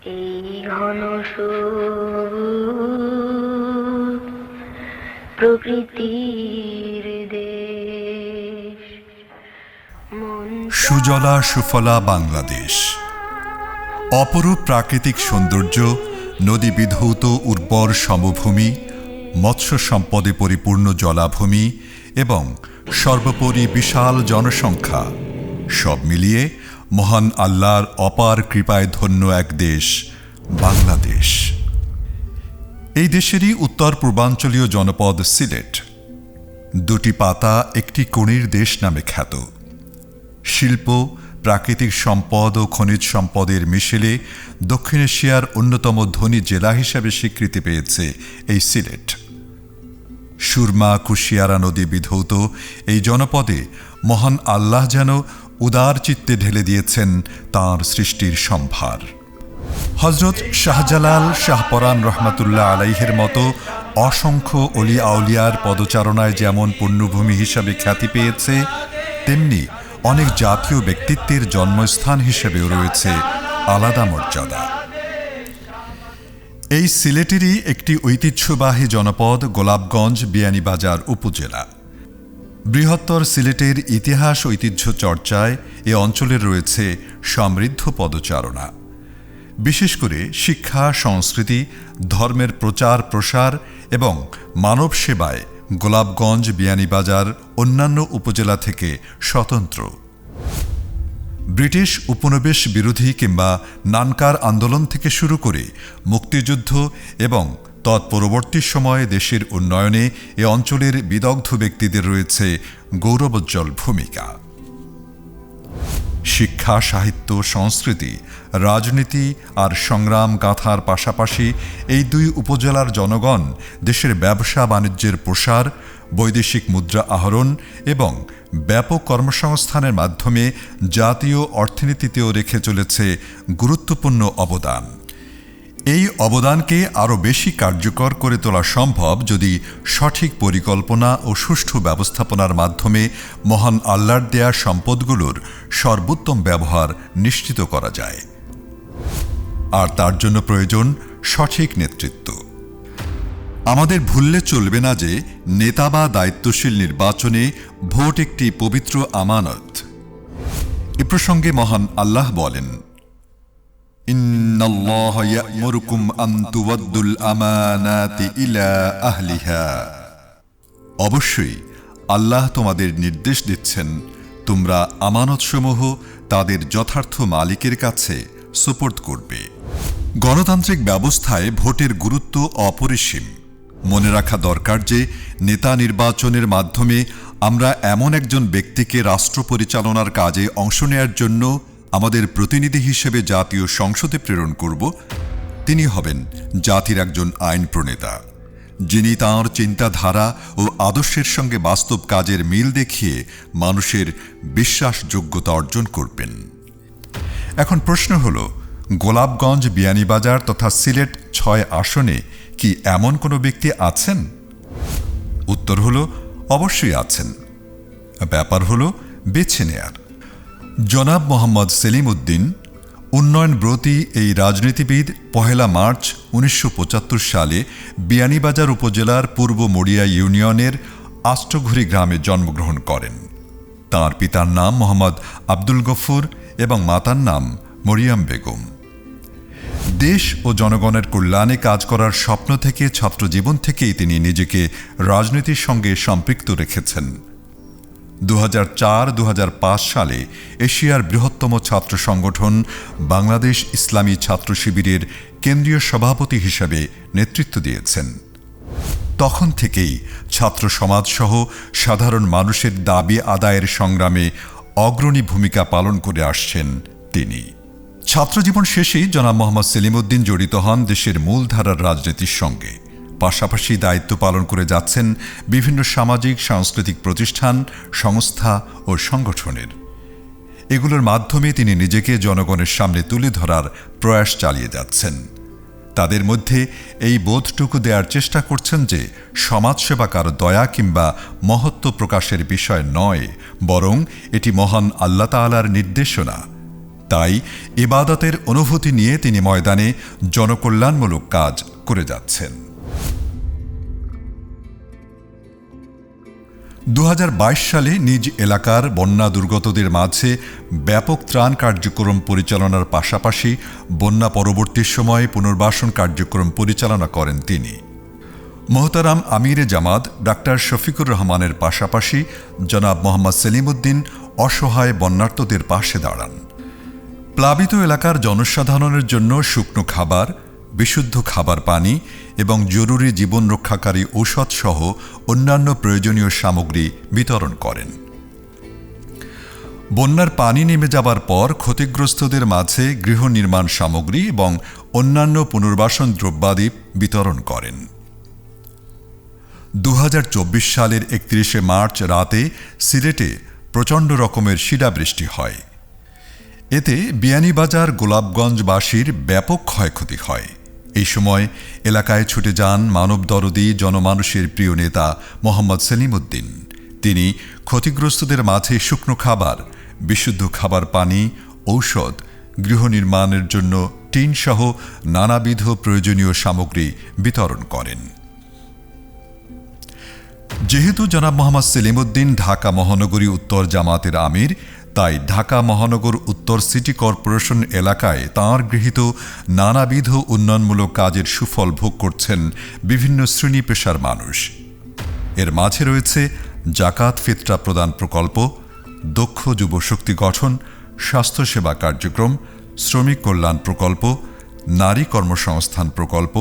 এই ঘন সবুজ প্রকৃতির দেশ, সুজলা সুফলা বাংলাদেশ। অপরূপ প্রাকৃতিক সৌন্দর্য, নদী বিধৌত উর্বর সমভূমি, মৎস্য সম্পদে পরিপূর্ণ জলাভূমি এবং সর্বোপরি বিশাল জনসংখ্যা, সব মিলিয়ে মহান আল্লাহর অপার কৃপায় ধন্য এক দেশ বাংলাদেশ। এই দেশেরই উত্তর পূর্বাঞ্চলীয় জনপদ সিলেট দুটি পাতা একটি কোণের দেশ নামে খ্যাত। শিল্প, প্রাকৃতিক সম্পদ ও খনিজ সম্পদের মিশেলে দক্ষিণ এশিয়ার অন্যতম ধনী জেলা হিসেবে স্বীকৃতি পেয়েছে এই সিলেট। সুরমা কুশিয়ারা নদী বিধৌত এই জনপদে মহান আল্লাহ যেন উদার চিত্তে ঢেলে দিয়েছেন তাঁর সৃষ্টির সম্ভার। হজরত শাহজালাল শাহপরান রহমাতুল্লাহ আলাইহের মতো অসংখ্য অলি আউলিয়ার পদচারণায় যেমন পুণ্যভূমি হিসাবে খ্যাতি পেয়েছে, তেমনি অনেক জাতীয় ব্যক্তিত্বের জন্মস্থান হিসেবেও রয়েছে আলাদা মর্যাদা। এই সিলেটেরই একটি ঐতিহ্যবাহী জনপদ গোলাপগঞ্জ বিয়ানীবাজার উপজেলা। বৃহত্তর সিলেটের ইতিহাস ঐতিহ্য চর্চায় এ অঞ্চলের রয়েছে সমৃদ্ধ পদচারণা। বিশেষ করে শিক্ষা, সংস্কৃতি, ধর্মের প্রচার প্রসার এবং মানব সেবায় গোলাপগঞ্জ বিয়ানীবাজার অন্যান্য উপজেলা থেকে স্বতন্ত্র। ব্রিটিশ উপনিবেশ বিরোধী কিংবা নানকার আন্দোলন থেকে শুরু করে মুক্তিযুদ্ধ এবং তৎপরবর্তী সময়ে দেশের উন্নয়নে এ অঞ্চলের বিদগ্ধ ব্যক্তিদের রয়েছে গৌরবোজ্জ্বল ভূমিকা। শিক্ষা, সাহিত্য, সংস্কৃতি, রাজনীতি আর সংগ্রাম গাথার পাশাপাশি এই দুই উপজেলার জনগণ দেশের ব্যবসা বাণিজ্যের প্রসার, বৈদেশিক মুদ্রা আহরণ এবং ব্যাপক কর্মসংস্থানের মাধ্যমে জাতীয় অর্থনীতিতেও রেখে চলেছে গুরুত্বপূর্ণ অবদান। এই অবদানকে আরও বেশি কার্যকর করে তোলা সম্ভব যদি সঠিক পরিকল্পনা ও সুষ্ঠু ব্যবস্থাপনার মাধ্যমে মহান আল্লাহর দেয়া সম্পদগুলোর সর্বোত্তম ব্যবহার নিশ্চিত করা যায়। আর তার জন্য প্রয়োজন সঠিক নেতৃত্ব। আমাদের ভুললে চলবে না যে নেতা বা দায়িত্বশীল নির্বাচনে ভোট একটি পবিত্র আমানত। এ প্রসঙ্গে মহান আল্লাহ বলেন, ইন্নাল্লাহা ইয়া'মুরুকুম আন তুওয়াদ্দুল আমানাতি ইলা আহলিহা। অবশ্যই আল্লাহ তোমাদের নির্দেশ দিচ্ছেন তোমরা আমানতসমূহ তাদের যথার্থ মালিকের কাছে সুপর্দ করবে। গণতান্ত্রিক ব্যবস্থায় ভোটের গুরুত্ব অপরিসীম। মনে রাখা দরকার যে নেতা নির্বাচনের মাধ্যমে আমরা এমন একজন ব্যক্তিকে রাষ্ট্র পরিচালনার কাজে অংশ নেয়ার জন্য আমাদের প্রতিনিধি হিসেবে জাতীয় সংসদে প্রেরণ করব। তিনি হবেন জাতির একজন আইন প্রণেতা, যিনি তাঁর চিন্তাধারা ও আদর্শের সঙ্গে বাস্তব কাজের মিল দেখিয়ে মানুষের বিশ্বাসযোগ্যতা অর্জন করবেন। এখন প্রশ্ন হল, গোলাপগঞ্জ, বিয়ানীবাজার তথা সিলেট ৬ আসনে কি এমন কোনো ব্যক্তি আছেন? উত্তর হল অবশ্যই আছেন। ব্যাপার হল বেছে নেয়ার। জনাব মোহাম্মদ সেলিম উদ্দিন উন্নয়নব্রতী এই রাজনীতিবিদ ১ মার্চ ১৯৭৫ সালে বিয়ানীবাজার উপজেলার পূর্ব মড়িয়া ইউনিয়নের আষ্টঘুরি গ্রামে জন্মগ্রহণ করেন। তাঁর পিতার নাম মোহাম্মদ আব্দুল গফুর এবং মাতার নাম মরিয়ম বেগম। দেশ ও জনগণের কল্যাণে কাজ করার স্বপ্ন থেকে ছাত্রজীবন থেকেই তিনি নিজেকে রাজনীতির সঙ্গে সম্পৃক্ত রেখেছেন। ২০০৪-২০০৫ সালে এশিয়ার বৃহত্তম ছাত্র সংগঠন বাংলাদেশ ইসলামী ছাত্র শিবিরের কেন্দ্রীয় সভাপতি হিসেবে নেতৃত্ব দিয়েছেন। তখন থেকেই ছাত্র সমাজসহ সাধারণ মানুষের দাবি আদায়ের সংগ্রামে অগ্রণী ভূমিকা পালন করে আসছেন তিনি। ছাত্রজীবন শেষেই জনাব মোহাম্মদ সেলিম উদ্দিন জড়িত হন দেশের মূলধারার রাজনীতির সঙ্গে। পাশাপাশি দায়িত্ব পালন করে যাচ্ছেন বিভিন্ন সামাজিক সাংস্কৃতিক প্রতিষ্ঠান, সংস্থা ও সংগঠনের। এগুলোর মাধ্যমে তিনি নিজেকে জনগণের সামনে তুলে ধরার প্রয়াস চালিয়ে যাচ্ছেন। তাদের মধ্যে এই বোধটুকু দেওয়ার চেষ্টা করছেন যে সমাজসেবা কারো দয়া কিংবা মহত্ব প্রকাশের বিষয় নয়, বরং এটি মহান আল্লাহ তাআলার নির্দেশনা। তাই ইবাদতের অনুভূতি নিয়ে তিনি ময়দানে জনকল্যাণমূলক কাজ করে যাচ্ছেন। 2022 সালে নিজ এলাকার বন্যা দুর্গতদের মাঝে ব্যাপক ত্রাণ কার্যক্রম পরিচালনার পাশাপাশি বন্যা পরবর্তী সময়ে পুনর্বাসন কার্যক্রম পরিচালনা করেন তিনি। মোহতারাম আমিরে জামাত ডাক্তার শফিকুর রহমানের পাশাপাশি জনাব মোহাম্মদ সেলিমউদ্দিন অসহায় বন্যার্তদের পাশে দাঁড়ান। প্লাবিত এলাকার জনসাধারণের জন্য শুকনো খাবার, বিশুদ্ধ খাবার পানি এবং জরুরি জীবন রক্ষাকারী ঔষধ সহ অন্যান্য প্রয়োজনীয় সামগ্রী বিতরণ করেন। বন্যার পানি নেমে যাবার পর ক্ষতিগ্রস্তদের মাঝে গৃহ নির্মাণ সামগ্রী এবং অন্যান্য পুনর্বাসন দ্রব্যাদি বিতরণ করেন। 2024 সালের 31 মার্চ রাতে সিলেটে প্রচণ্ড রকমের শিলাবৃষ্টি হয়। এতে বিয়ানীবাজার গোলাপগঞ্জবাসীর ব্যাপক ক্ষয়ক্ষতি হয়। এই সময় এলাকায় ছুটে যান মানবদরদী জনমানুষের প্রিয় নেতা মোহাম্মদ সেলিমউদ্দিন। তিনি ক্ষতিগ্রস্তদের মাঝে শুকনো খাবার, বিশুদ্ধ খাবার পানি, ঔষধ, গৃহ নির্মাণের জন্য টিন সহ নানাবিধ প্রয়োজনীয় সামগ্রী বিতরণ করেন। যেহেতু জনাব মোহাম্মদ সেলিমউদ্দিন ঢাকা মহানগরী উত্তর জামাতের আমির, তাই ঢাকা মহানগর উত্তর সিটি কর্পোরেশন এলাকায় তাঁর গৃহীত নানাবিধ উন্নয়নমূলক কাজের সুফল ভোগ করছেন বিভিন্ন শ্রেণী পেশার মানুষ। এর মাঝে রয়েছে জাকাত ফিতরা প্রদান প্রকল্প, দক্ষ যুবশক্তি গঠন, স্বাস্থ্যসেবা কার্যক্রম, শ্রমিক কল্যাণ প্রকল্প, নারী কর্মসংস্থান প্রকল্প,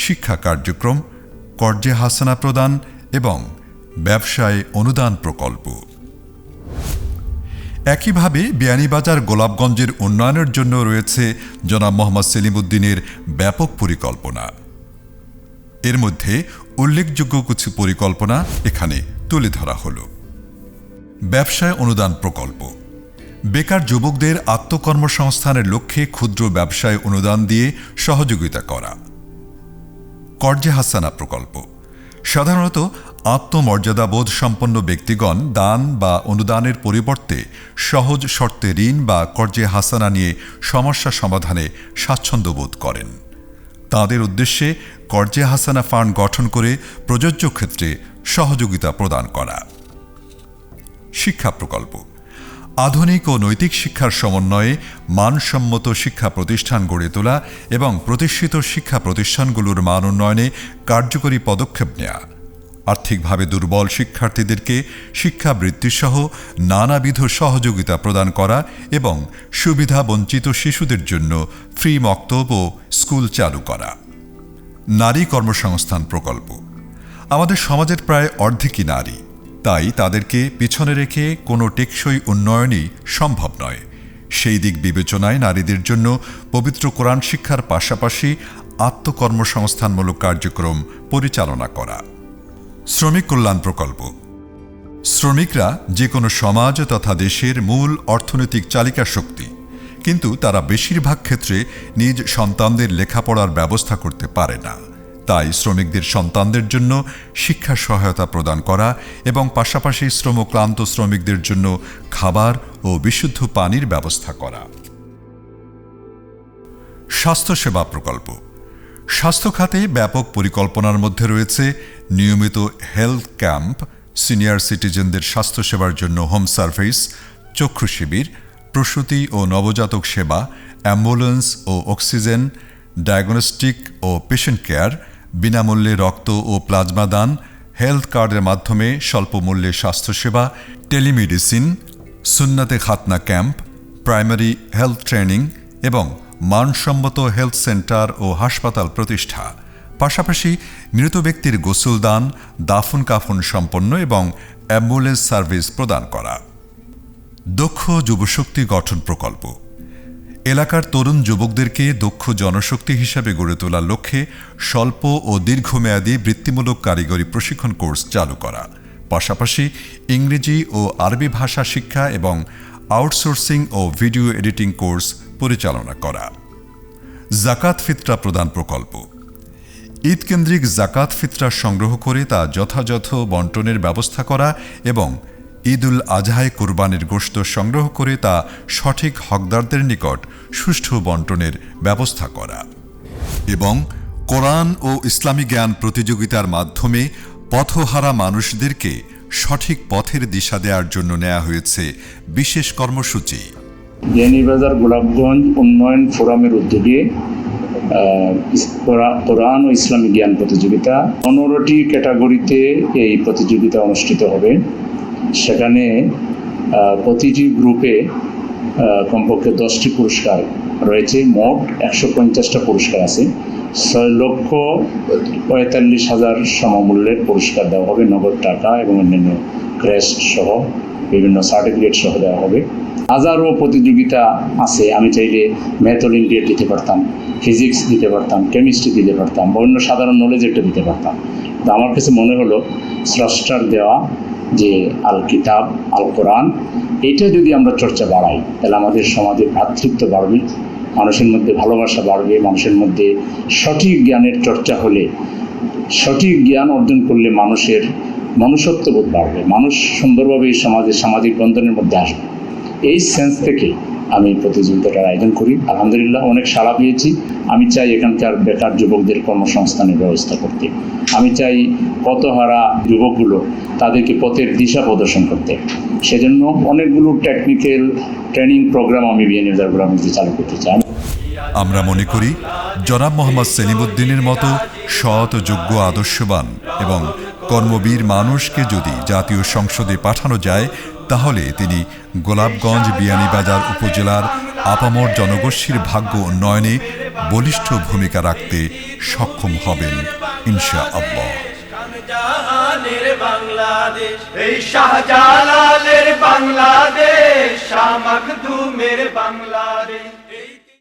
শিক্ষা কার্যক্রম, কর্জে হাসানা প্রদান এবং ব্যবসায় অনুদান প্রকল্প। একইভাবে বিয়ানীবাজার গোলাপগঞ্জের উন্নয়নের জন্য রয়েছে জনাব মোহাম্মদ সেলিমউদ্দিনের ব্যাপক পরিকল্পনা। এর মধ্যে উল্লেখযোগ্য কিছু পরিকল্পনা এখানে তুলে ধরা হল। ব্যবসায় অনুদান প্রকল্প, বেকার যুবকদের আত্মকর্মসংস্থানের লক্ষ্যে ক্ষুদ্র ব্যবসায় অনুদান দিয়ে সহযোগিতা করা। কর্জে হাসানা প্রকল্প, সাধারণত আত্মমর্যাদাবোধ সম্পন্ন ব্যক্তিগণ দান বা অনুদানের পরিবর্তে সহজ শর্তে ঋণ বা কর্জে হাসানা নিয়ে সমস্যা সমাধানে স্বাচ্ছন্দ্য বোধ করেন। তাঁদের উদ্দেশ্যে কর্জে হাসানা ফান্ড গঠন করে প্রযোজ্য ক্ষেত্রে সহযোগিতা প্রদান করা। শিক্ষা প্রকল্প, আধুনিক ও নৈতিক শিক্ষার সমন্বয়ে মানসম্মত শিক্ষা প্রতিষ্ঠান গড়ে তোলা এবং প্রতিষ্ঠিত শিক্ষা প্রতিষ্ঠানগুলোর মান উন্নয়নে কার্যকরী পদক্ষেপ নেওয়া। আর্থিকভাবে দুর্বল শিক্ষার্থীদেরকে শিক্ষাবৃত্তিসহ নানাবিধ সহযোগিতা প্রদান করা এবং সুবিধা বঞ্চিত শিশুদের জন্য ফ্রি মক্তব ও স্কুল চালু করা। নারী কর্মসংস্থান প্রকল্প, আমাদের সমাজের প্রায় অর্ধেকই নারী, তাই তাদেরকে পিছনে রেখে কোনো টেকসই উন্নয়নই সম্ভব নয়। সেই দিক বিবেচনায় নারীদের জন্য পবিত্র কোরআন শিক্ষার পাশাপাশি আত্মকর্মসংস্থানমূলক কার্যক্রম পরিচালনা করা। শ্রমিক কল্যাণ প্রকল্প, শ্রমিকরা যে কোনো সমাজ তথা দেশের মূল অর্থনৈতিক চালিকা শক্তি, কিন্তু তারা বেশিরভাগ ক্ষেত্রে নিজ সন্তানদের লেখাপড়ার ব্যবস্থা করতে পারে না। তাই শ্রমিকদের সন্তানদের জন্য শিক্ষা সহায়তা প্রদান করা এবং পাশাপাশি শ্রমক্লান্ত শ্রমিকদের জন্য খাবার ও বিশুদ্ধ পানির ব্যবস্থা করা। স্বাস্থ্যসেবা প্রকল্প, স্বাস্থ্য খাতে ব্যাপক পরিকল্পনার মধ্যে রয়েছে নিয়মিত হেলথ ক্যাম্প, সিনিয়র সিটিজেনদের স্বাস্থ্যসেবার জন্য হোম সার্ভিস, চক্ষু শিবির, প্রসূতি ও নবজাতক সেবা, অ্যাম্বুলেন্স ও অক্সিজেন, ডায়াগনস্টিক ও পেশেন্ট কেয়ার, বিনামূল্যে রক্ত ও প্লাজমা দান, হেলথ কার্ডের মাধ্যমে স্বল্পমূল্যে স্বাস্থ্যসেবা, টেলিমেডিসিন, সুন্নাতে খাতনা ক্যাম্প, প্রাইমারি হেলথ ট্রেনিং এবং মানসম্মত হেলথ সেন্টার ও হাসপাতাল প্রতিষ্ঠা। পাশাপাশি মৃত ব্যক্তির গোসল দান, দাফন কাফন সম্পন্ন এবং অ্যাম্বুলেন্স সার্ভিস প্রদান করা। দক্ষ যুবশক্তি গঠন প্রকল্প, এলাকার তরুণ যুবকদেরকে দক্ষ জনশক্তি হিসাবে গড়ে তোলার লক্ষ্যে স্বল্প ও দীর্ঘমেয়াদী বৃত্তিমূলক কারিগরি প্রশিক্ষণ কোর্স চালু করা। পাশাপাশি ইংরেজি ও আরবি ভাষা শিক্ষা এবং আউটসোর্সিং ও ভিডিও এডিটিং কোর্স পরিচালনা করা। জাকাত ফিতরা প্রদান প্রকল্প, ঈদ কেন্দ্রিক জাকাত ফিতরা সংগ্রহ করে তা যথাযথ বন্টনের ব্যবস্থা করা এবং ঈদুল আজহায় কোরবানির গোশত সংগ্রহ করে তা সঠিক হকদারদের নিকট সুষ্ঠু বন্টনের ব্যবস্থা করা এবং কোরআন ও ইসলামী জ্ঞান প্রতিযোগিতার মাধ্যমে পথহারা মানুষদেরকে সঠিক পথের দিশা দেওয়ার জন্য নেওয়া হয়েছে বিশেষ কর্মসূচি। বিয়ানীবাজার গোলাপগঞ্জ উন্নয়ন ফোরামের উদ্যোগে কোরআন ও ইসলামী জ্ঞান প্রতিযোগিতা 15টি ক্যাটাগরিতে এই প্রতিযোগিতা অনুষ্ঠিত হবে। সেখানে প্রতিটি গ্রুপে কমপক্ষে 10টি পুরস্কার রয়েছে। মোট 150টা পুরস্কার আছে। 6,45,000 সমমূল্যের পুরস্কার দেওয়া হবে, নগদ টাকা এবং অন্যান্য ক্রেস্ট সহ বিভিন্ন সার্টিফিকেট সহ দেওয়া হবে। হাজারো প্রতিযোগিতা আছে, আমি চাইলে ম্যাথ অলিম্পিয়াড দিতে পারতাম, ফিজিক্স দিতে পারতাম, কেমিস্ট্রি দিতে পারতাম, বা অন্য সাধারণ নলেজ একটা দিতে পারতাম। তো আমার কাছে মনে হলো স্রষ্টার দেওয়া যে আল কিতাব আল কোরআন, এটা যদি আমরা চর্চা বাড়াই তাহলে আমাদের সমাজে ভ্রাতৃত্ব বাড়বে, মানুষের মধ্যে ভালোবাসা বাড়বে, মানুষের মধ্যে সঠিক জ্ঞানের চর্চা হলে, সঠিক জ্ঞান অর্জন করলে মানুষের মনুষ্যত্ববোধ বাড়বে, মানুষ সুন্দরভাবে এই সামাজিক বন্ধনের মধ্যে আসবে। এই সেন্স থেকে আমি প্রতিযোগিতাটার আয়োজন করি। আলহামদুলিল্লাহ অনেক সাড়া পেয়েছি। আমি চাই এখানকার বেকার যুবকদের কর্মসংস্থানের ব্যবস্থা করতে। আমি চাই পথহারা যুবকগুলো তাদেরকে পথের দিশা প্রদর্শন করতে। সেজন্য অনেকগুলো টেকনিক্যাল ট্রেনিং প্রোগ্রাম আমি বিয়ানীবাজার গোলাপগঞ্জে চালু করতে চাই। আমরা মনে করি জনাব মোহাম্মদ সেলিমউদ্দিনের মতো সৎ, যোগ্য, আদর্শবান এবং কর্মবীর মানুষকে যদি জাতীয় সংসদে পাঠানো যায় তাহলে তিনি গোলাপগঞ্জ বিয়ানীবাজার উপজেলার আপামর জনগোষ্ঠীর ভাগ্য উন্নয়নে বলিষ্ঠ ভূমিকা রাখতে সক্ষম হবেন ইনশাআল্লাহ। বাংলাদেশ, এই শাহজালালের বাংলাদেশ, শাহ মাখদুমের বাংলাদেশ।